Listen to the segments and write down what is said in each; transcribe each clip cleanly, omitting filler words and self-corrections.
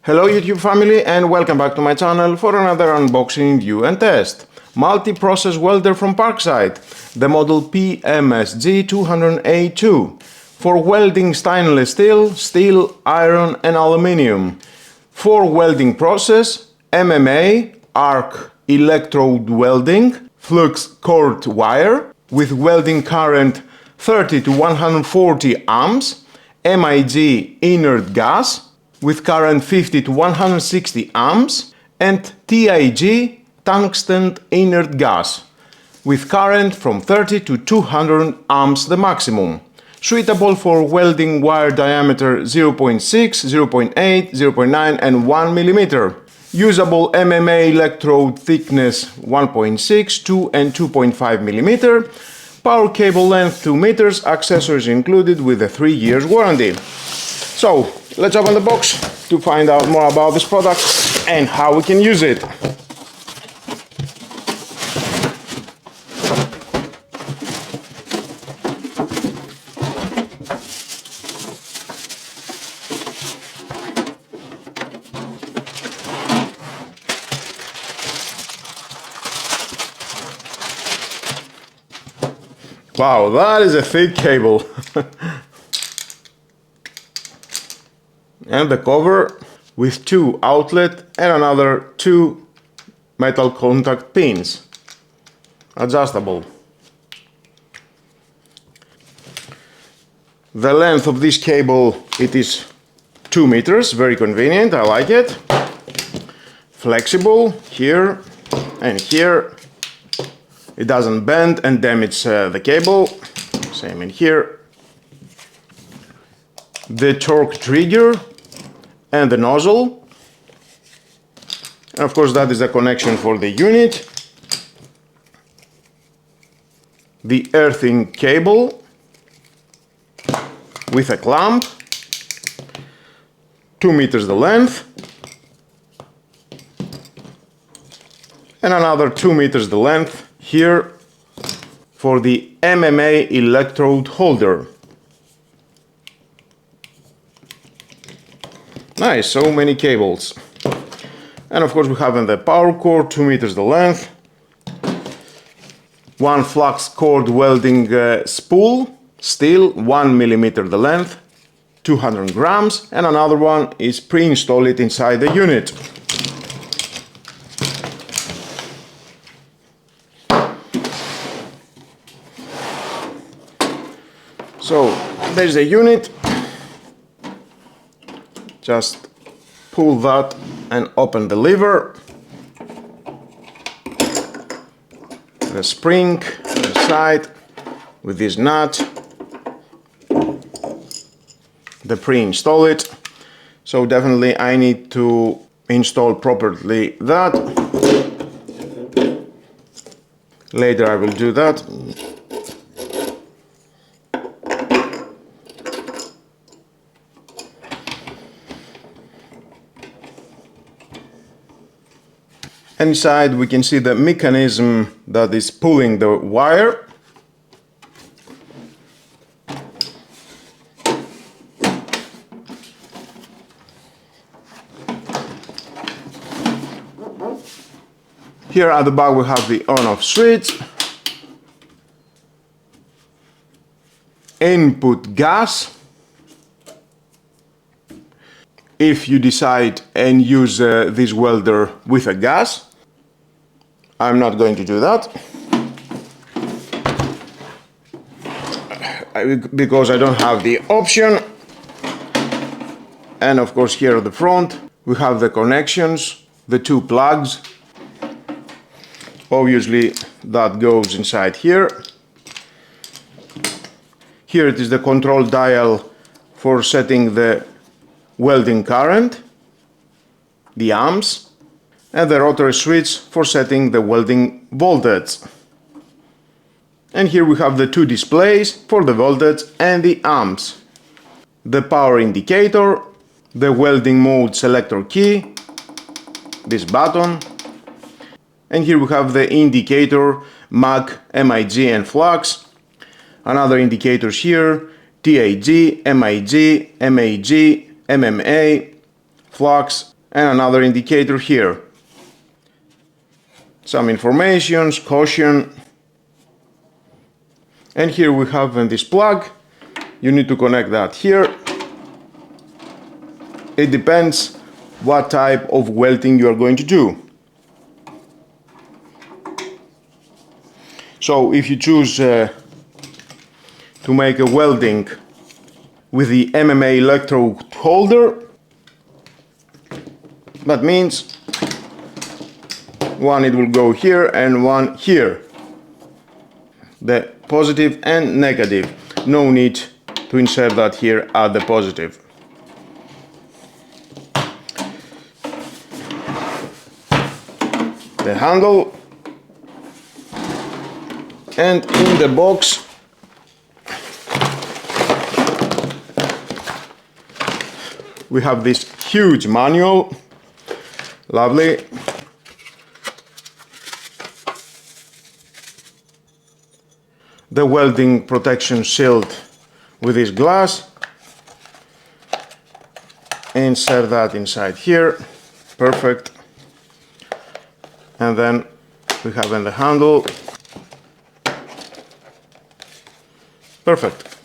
Hello YouTube family and welcome back to my channel for another unboxing, review and test. Multi-process welder from Parkside, the model PMSG 200A2 for welding stainless steel, iron and aluminium. For welding process, MMA, arc electrode welding, flux cord wire with welding current 30 to 140 amps, MIG inert gas with current 50 to 160 amps, and TIG tungsten inert gas with current from 30 to 200 amps the maximum. Suitable for welding wire diameter 0.6, 0.8, 0.9 and 1 mm. Usable MMA electrode thickness 1.6, 2 and 2.5 mm. Power cable length 2 meters, accessories included with a 3 years warranty. So, let's open the box to find out more about this product and how we can use it. Wow, that is a thick cable. And the cover with 2 outlet and another 2 metal contact pins, adjustable. The length of this cable, it is 2 meters, very convenient, I like it. Flexible here and here. It doesn't bend and damage the cable. Same in here. The torque trigger and the nozzle, and of course that is a connection for the unit. The earthing cable with a clamp, 2 meters the length, and another 2 meters the length here for the MMA electrode holder. Nice, so many cables. And of course we have in the power cord 2 meters the length, 1 flux cord welding spool, steel 1 millimeter the length, 200 grams, and another one is pre-installed inside the unit. So there's a unit. Just pull that and open the lever, the spring inside with this nut, the pre-install it. So definitely I need to install properly that. Later I will do that. Inside we can see the mechanism that is pulling the wire. Here at the back we have the on-off switch, input gas. If you decide and use this welder with a gas, I'm not going to do that because I don't have the option. And of course here at the front we have the connections, the 2 plugs. Obviously that goes inside here. Here it is the control dial for setting the welding current, the amps, and the rotary switch for setting the welding voltage. And here we have the 2 displays for the voltage and the amps, the power indicator, the welding mode selector key, this button, and here we have the indicator MAC, MIG and flux, another indicators here, TIG, MIG, MAG, MMA, flux, and another indicator here. Some information, caution. And here we have this plug. You need to connect that here. It depends what type of welding you are going to do. So if you choose to make a welding with the MMA electrode holder, that means one it will go here and one here. The positive and negative. No need to insert that here at the positive. The handle, and in the box we have this huge manual. Lovely. The welding protection shield with this glass. Insert that inside here. Perfect. And then we have in the handle. Perfect.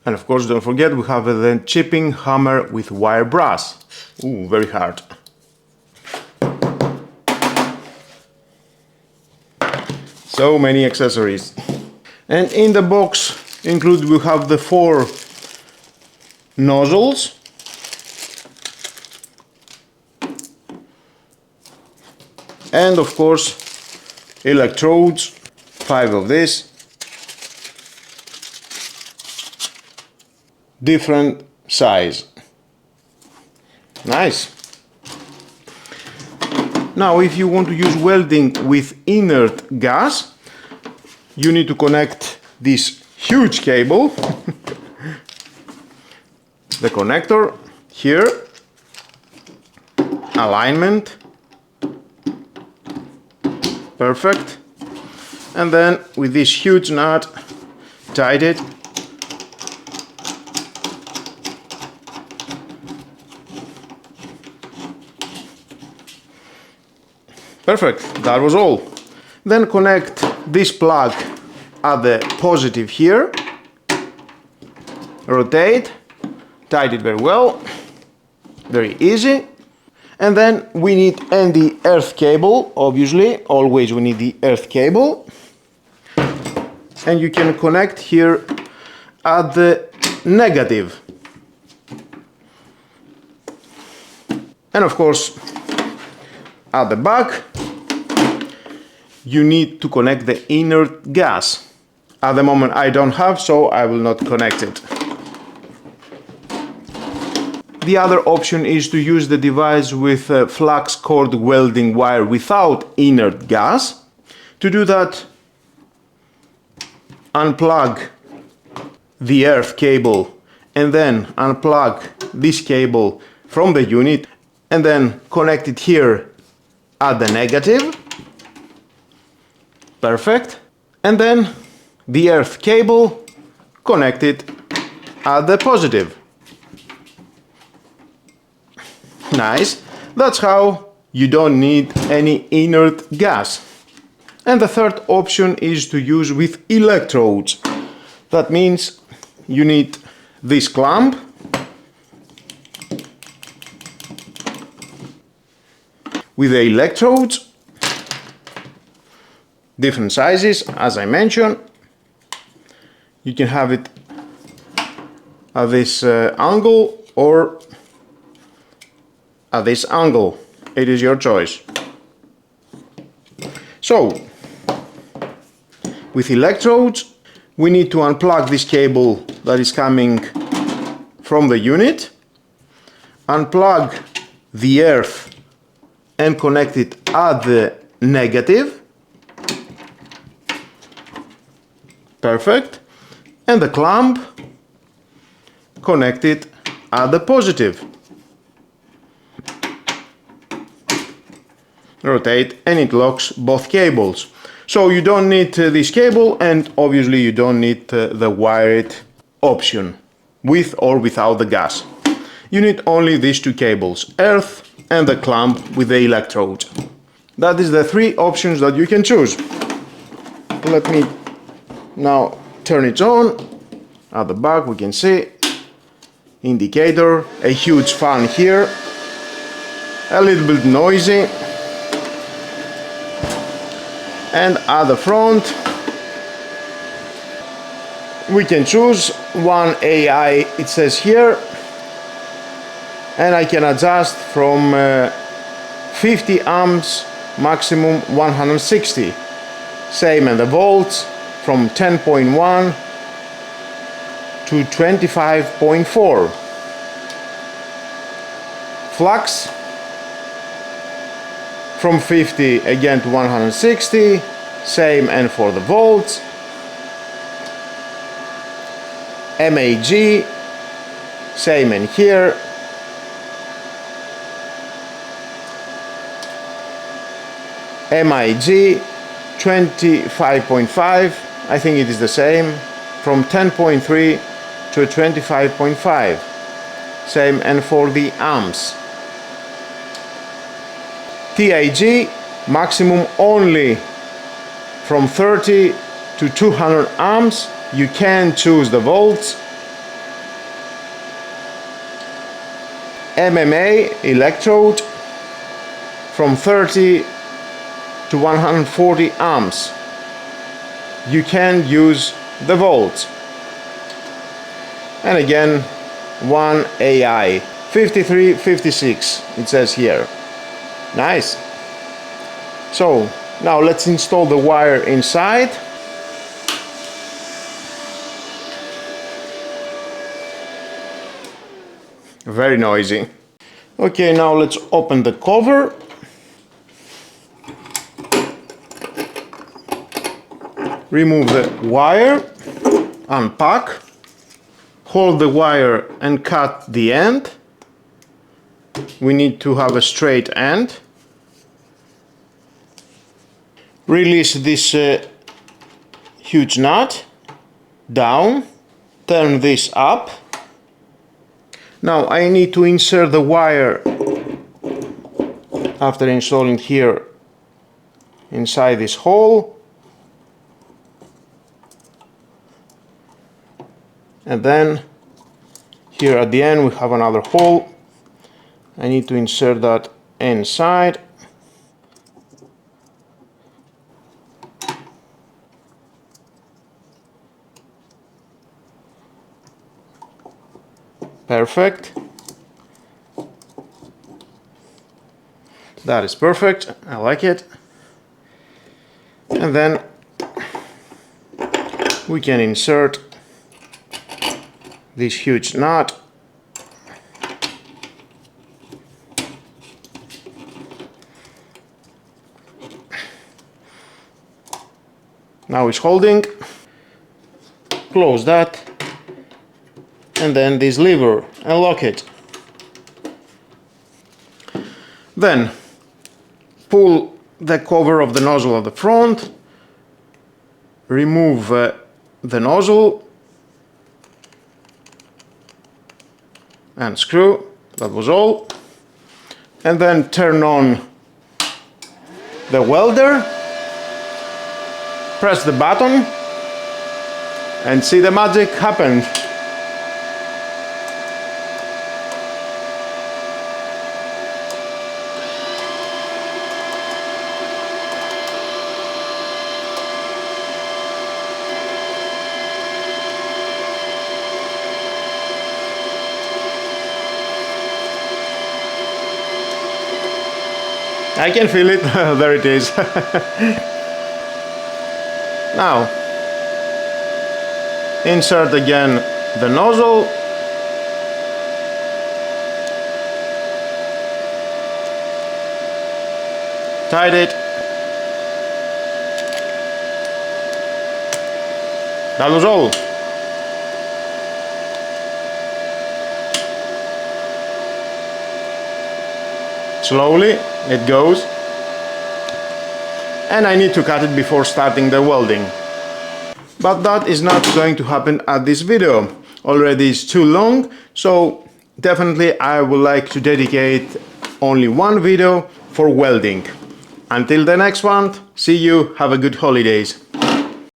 And of course, don't forget, we have the chipping hammer with wire brass. Ooh, very hard. So many accessories. And in the box included we have the 4 nozzles. And of course, electrodes, 5 of this. Different size. Nice. Now, if you want to use welding with inert gas, you need to connect this huge cable. The connector here, alignment, perfect, and then with this huge nut, tight it. Perfect, that was all. Then connect this plug at the positive here, rotate, tight it very well, very easy. And then we need the earth cable, obviously, always we need the earth cable. And you can connect here at the negative. And of course, at the back, you need to connect the inert gas. At the moment I don't have, so I will not connect it. The other option is to use the device with a flux cord welding wire without inert gas. To do that, unplug the earth cable and then unplug this cable from the unit and then connect it here at the negative. Perfect. And then the earth cable connected at the positive. Nice. That's how you don't need any inert gas. And the third option is to use with electrodes. That means you need this clamp, with the electrodes, different sizes, as I mentioned. You can have it at this angle or at this angle. It is your choice. So, with electrodes, we need to unplug this cable that is coming from the unit, unplug the earth and connect it at the negative. Perfect. And the clamp, connect it at the positive. Rotate and it locks both cables. So you don't need this cable, and obviously you don't need the wired option with or without the gas. You need only these two cables, earth and the clamp with the electrode. That is the three options that you can choose. Let me now turn it on. At the back we can see indicator, a huge fan here, a little bit noisy, and at the front we can choose one AI, it says here, and I can adjust from 50 amps maximum 160. Same, and the volts from 10.1 to 25.4. Flux from 50 again to 160. Same, and for the volts. MAG, same, and here. MIG 25.5, I think it is the same, from 10.3 to 25.5. Same, and for the amps. TIG maximum only from 30 to 200 amps. You can choose the volts. MMA electrode from 30 to 140 amps. You can use the volts. And again, one AI 5356, it says here. Nice. So now let's install the wire inside. Very noisy. Okay, now let's open the cover. Remove the wire, unpack, hold the wire and cut the end. We need to have a straight end. Release this huge nut, down, turn this up. Now I need to insert the wire after installing here inside this hole. And then here at the end we have another hole. I need to insert that inside. Perfect. That is perfect. I like it. And then we can insert this huge nut. Now it's holding. Close that. And then this lever and lock it. Then pull the cover of the nozzle at the front. Remove the nozzle. And screw, that was all. And then turn on the welder, press the button, and see the magic happen. I can feel it. There it is. Now insert again the nozzle. Tight it. That was all. Slowly it goes, and I need to cut it before starting the welding. But that is not going to happen at this video. Already it's too long, so definitely I would like to dedicate only one video for welding. Until the next one, see you, have a good holidays.